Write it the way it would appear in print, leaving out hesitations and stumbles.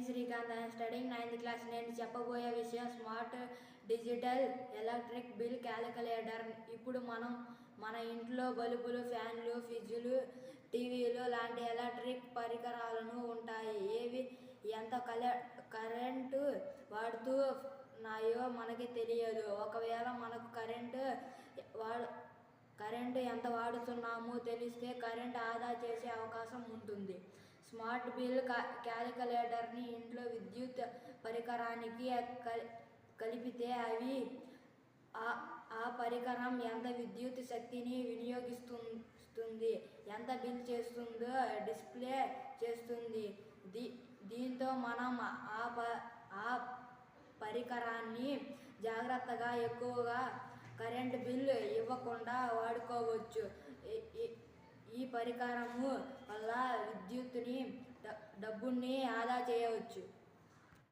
Srikanth. I'm studying 9th class. నేను చెప్పబోయే విషయం smart digital electric bill calculator. ఇప్పుడు మన ఇంట్లో బల్బులు, ఫ్యాన్లు, ఫ్రిడ్జ్లు, టీవీలు లాంటి ఎలక్ట్రిక్ పరికరాలు ఉంటాయి. ఏవి ఎంత కరెంటు వాడుతున్నాయో మనకి తెలియదు. ఒకవేళ మనకు కరెంటు ఎంత వాడుతున్నామో తెలిస్తే కరెంటు ఆదా చేసే అవకాశం ఉంటుంది. స్మార్ట్ బిల్ క్యాలిక్యులేటర్ని ఇంట్లో విద్యుత్ పరికరానికి కలిపితే అవి ఆ పరికరం ఎంత విద్యుత్ శక్తిని వినియోగిస్తుంది, ఎంత బిల్ చేస్తుందో డిస్ప్లే చేస్తుంది. దీంతో మనం ఆ పరికరాన్ని జాగ్రత్తగా ఎక్కువగా కరెంటు బిల్ ఇవ్వకుండా వాడుకోవచ్చు. ఈ పరికరం వల్ల విద్యుత్తుని, డబ్బుని ఆదా చేయవచ్చు.